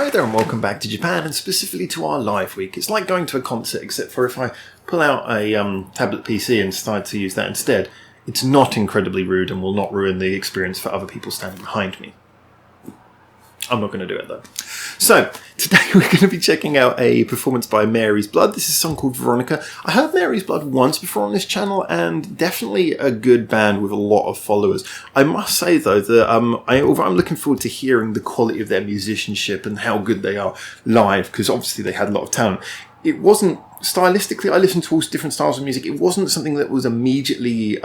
Hi there and welcome back to Japan, and specifically to our live week. It's like going to a concert, except for if I pull out a tablet PC and decide to use that instead, it's not incredibly rude and will not ruin the experience for other people standing behind me. I'm not going to do it though. So, today we're going to be checking out a performance by Mary's Blood. This is a song called Veronica. I heard Mary's Blood once before on this channel, and definitely a good band with a lot of followers. I must say though that I'm looking forward to hearing the quality of their musicianship and how good they are live, because obviously they had a lot of talent. It wasn't, stylistically, I listened to all different styles of music. It wasn't something that was immediately...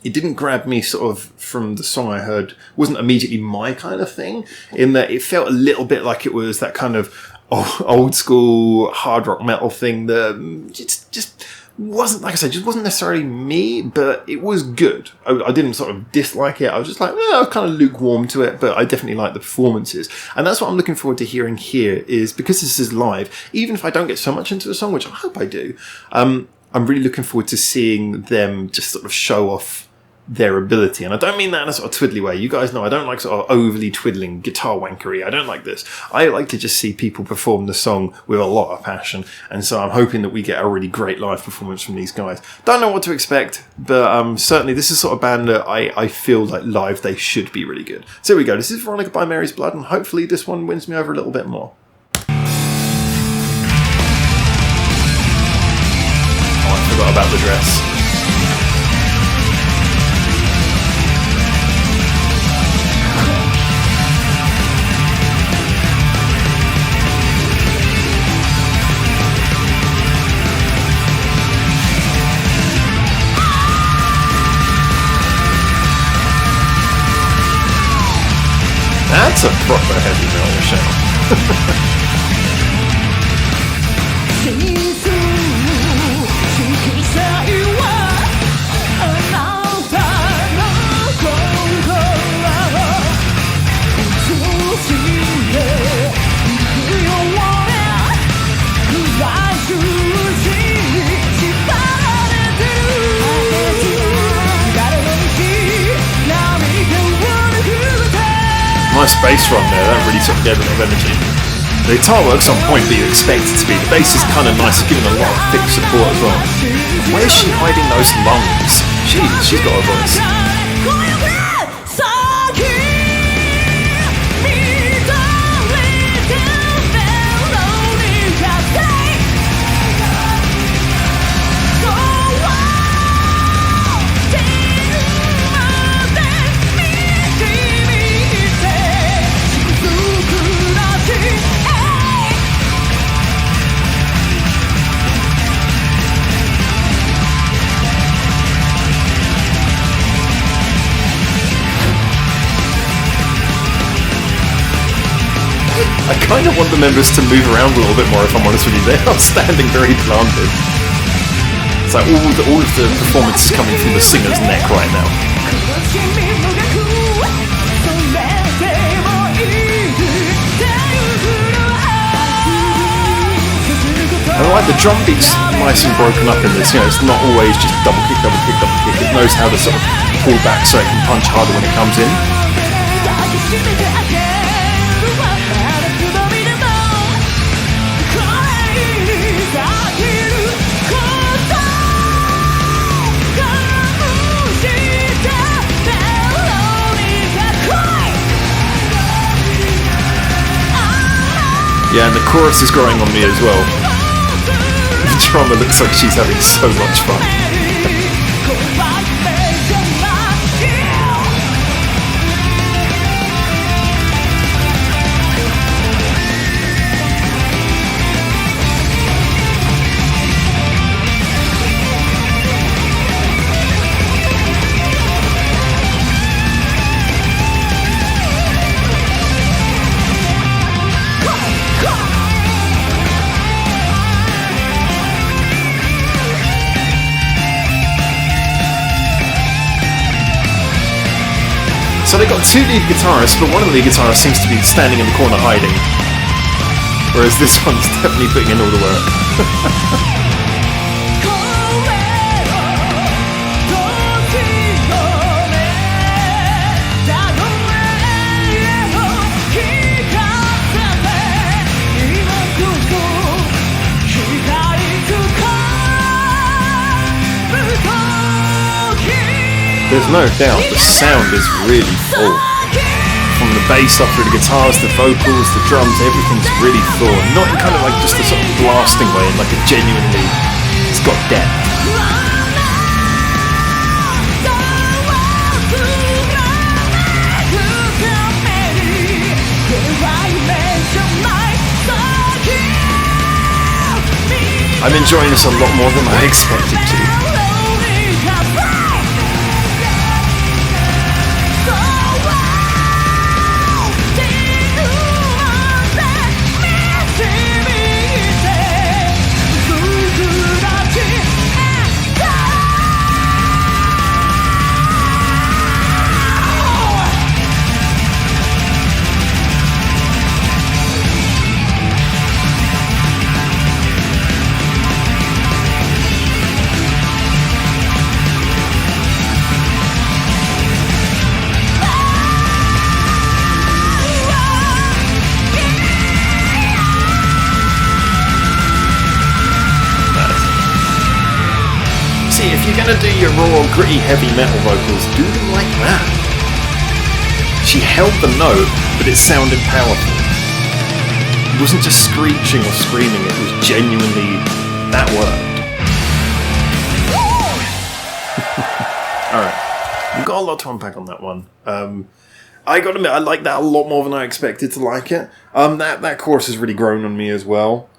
it didn't grab me sort of from the song I heard. It wasn't immediately my kind of thing, in that it felt a little bit like it was that kind of old school hard rock metal thing that just wasn't, like I said, just wasn't necessarily me, but it was good. I didn't sort of dislike it. I was just like, I was kind of lukewarm to it, but I definitely like the performances. And that's what I'm looking forward to hearing here, is because this is live, even if I don't get so much into the song, which I hope I do, I'm really looking forward to seeing them just sort of show off their ability. And I don't mean that in a sort of twiddly way. You guys know I don't like sort of overly twiddling guitar wankery. I don't like this. I like to just see people perform the song with a lot of passion, and so I'm hoping that we get a really great live performance from these guys. Don't know what to expect, but certainly this is sort of band that I feel like live they should be really good. So here we go. This is Veronica by Mary's Blood, and hopefully this one wins me over a little bit more. Oh, I forgot about the dress. That's a proper heavy metal show. Nice bass run there, that really sort of gave a lot of energy. The guitar work's on point, but you expect it to be. The bass is kind of nice, giving a lot of thick support as well. Where's she hiding those lungs? She's got a voice. I kind of want the members to move around a little bit more, if I'm honest with you. They are standing very planted. It's like all of the performance is coming from the singer's neck right now. I like the drum beats nice and broken up in this. You know, it's not always just double kick, double kick, double kick. It knows how to sort of pull back so it can punch harder when it comes in. Yeah, and the chorus is growing on me as well. The drummer looks like she's having so much fun. So they've got two lead guitarists, but one of the lead guitarists seems to be standing in the corner hiding. Whereas this one's definitely putting in all the work. there's no doubt the sound is really full. From the bass up through the guitars, the vocals, the drums, everything's really full. Not in kind of like just a sort of blasting way, in like a genuinely, it's got depth. I'm enjoying this a lot more than I expected to. If you're going to do your raw, gritty, heavy metal vocals, do them like that. She held the note, but it sounded powerful. It wasn't just screeching or screaming, it was genuinely, that worked. Alright, we've got a lot to unpack on that one. I gotta admit, I like that a lot more than I expected to like it. That chorus has really grown on me as well.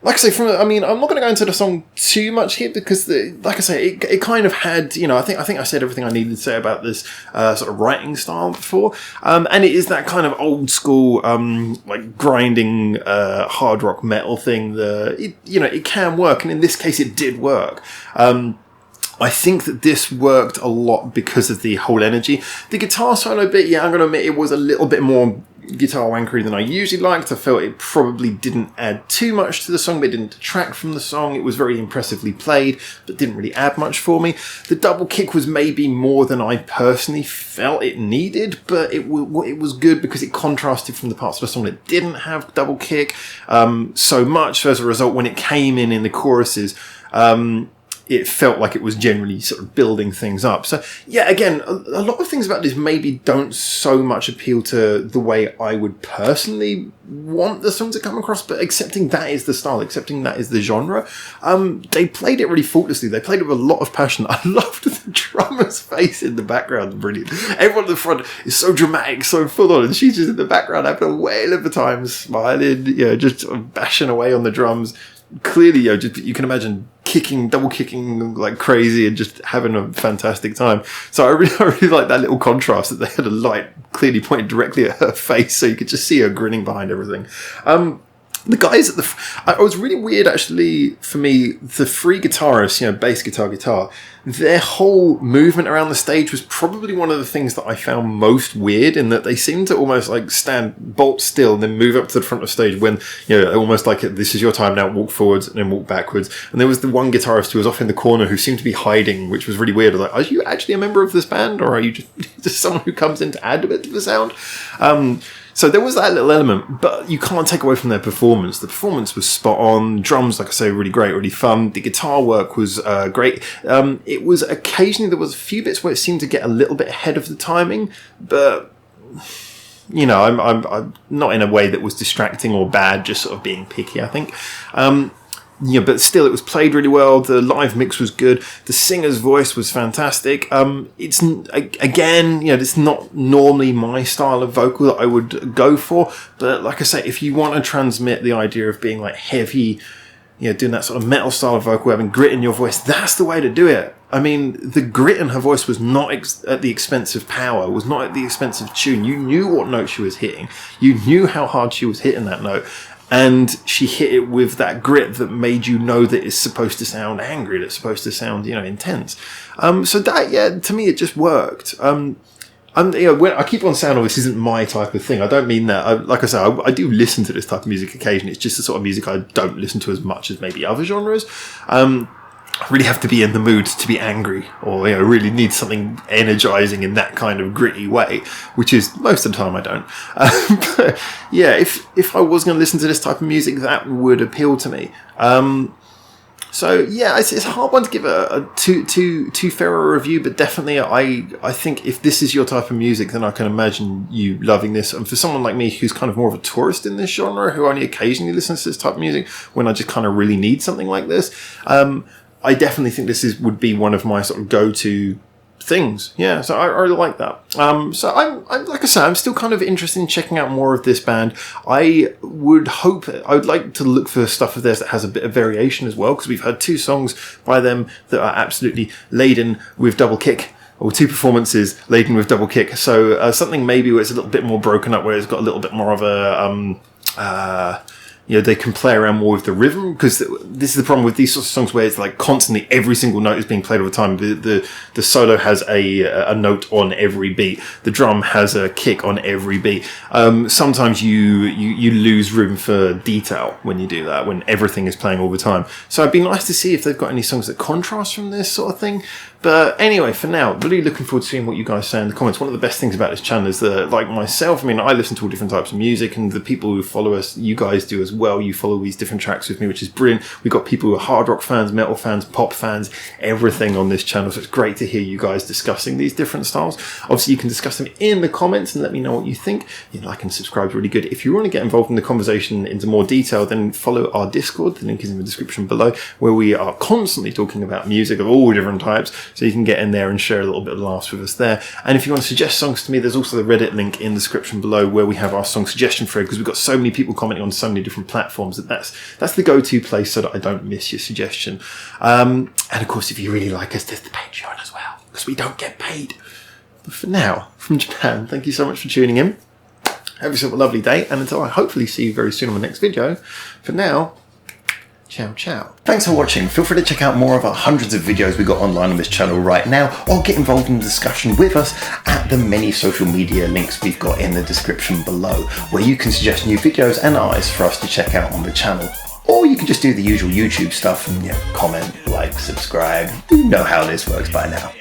Like I say, I'm not going to go into the song too much here because, like I say, it kind of had, I think I said everything I needed to say about this sort of writing style before, and it is that kind of old school, like grinding hard rock metal thing. It can work, and in this case, it did work. I think that this worked a lot because of the whole energy. The guitar solo bit, I'm going to admit, it was a little bit more guitar wankery than I usually liked. I felt it probably didn't add too much to the song, but it didn't detract from the song. It was very impressively played, but didn't really add much for me. The double kick was maybe more than I personally felt it needed, but it was good because it contrasted from the parts of the song that didn't have double kick so much. So as a result, when it came in the choruses, it felt like it was generally sort of building things up. So, yeah, again, a lot of things about this maybe don't so much appeal to the way I would personally want the song to come across, but accepting that is the style, accepting that is the genre, they played it really faultlessly. They played it with a lot of passion. I loved the drummer's face in the background. Brilliant. Everyone at the front is so dramatic, so full on, and she's just in the background having a whale of a time, smiling, just sort of bashing away on the drums. Clearly, you can imagine double kicking like crazy and just having a fantastic time. So I really like that little contrast that they had a light clearly pointed directly at her face, so you could just see her grinning behind everything. The guys at it was really weird actually for me, the three guitarists, bass guitar, their whole movement around the stage was probably one of the things that I found most weird, in that they seemed to almost like stand bolt still and then move up to the front of the stage when, almost like this is your time now, walk forwards and then walk backwards. And there was the one guitarist who was off in the corner who seemed to be hiding, which was really weird. I was like, are you actually a member of this band, or are you just someone who comes in to add a bit to the sound? So there was that little element, but you can't take away from their performance. The performance was spot on. Drums, like I say, really great, really fun. The guitar work was great. It was occasionally, there was a few bits where it seemed to get a little bit ahead of the timing, but I'm not in a way that was distracting or bad, just sort of being picky, I think. But still, it was played really well. The live mix was good. The singer's voice was fantastic. It's not normally my style of vocal that I would go for. But like I say, if you want to transmit the idea of being like heavy, doing that sort of metal style of vocal, having grit in your voice, that's the way to do it. I mean, the grit in her voice was not at the expense of power, was not at the expense of tune. You knew what note she was hitting. You knew how hard she was hitting that note. And she hit it with that grit that made you know that it's supposed to sound angry, that it's supposed to sound, intense. So that, to me, it just worked. When I keep on saying, this isn't my type of thing. I don't mean that. Like I say, I do listen to this type of music occasionally. It's just the sort of music I don't listen to as much as maybe other genres. I really have to be in the mood to be angry, or really need something energizing in that kind of gritty way, which is most of the time I don't. But yeah, if I was going to listen to this type of music, that would appeal to me. So yeah, it's a hard one to give a too fair a review, but definitely I think if this is your type of music, then I can imagine you loving this. And for someone like me who's kind of more of a tourist in this genre, who only occasionally listens to this type of music when I just kind of really need something like this, I definitely think would be one of my sort of go-to things. Yeah, so I really like that. So I'm like I say, I'm still kind of interested in checking out more of this band. I would like to look for stuff of theirs that has a bit of variation as well, because we've heard 2 songs by them that are absolutely laden with double kick, or 2 performances laden with double kick. So something maybe where it's a little bit more broken up, where it's got a little bit more of a they can play around more with the rhythm, because this is the problem with these sorts of songs where it's like constantly every single note is being played all the time. The solo has a note on every beat. The drum has a kick on every beat. Sometimes you lose room for detail when you do that, when everything is playing all the time. So it'd be nice to see if they've got any songs that contrast from this sort of thing. But anyway, for now, really looking forward to seeing what you guys say in the comments. One of the best things about this channel is that, like myself, I mean, I listen to all different types of music, and the people who follow us, you guys do as well. You follow these different tracks with me, which is brilliant. We've got people who are hard rock fans, metal fans, pop fans, everything on this channel. So it's great to hear you guys discussing these different styles. Obviously, you can discuss them in the comments and let me know what you think. Like and subscribe is really good. If you want to get involved in the conversation into more detail, then follow our Discord. The link is in the description below, where we are constantly talking about music of all different types. So you can get in there and share a little bit of laughs with us there. And if you want to suggest songs to me, there's also the Reddit link in the description below, where we have our song suggestion thread, because we've got so many people commenting on so many different platforms that's the go-to place, so that I don't miss your suggestion. And of course, if you really like us, there's the Patreon as well, because we don't get paid. But for now, from Japan, thank you so much for tuning in. Have yourself a lovely day, and until I hopefully see you very soon on the next video, for now, ciao, ciao. Thanks for watching. Feel free to check out more of our hundreds of videos we got online on this channel right now, or get involved in the discussion with us at the many social media links we've got in the description below, where you can suggest new videos and artists for us to check out on the channel. Or you can just do the usual YouTube stuff and comment, like, subscribe. You know how this works by now.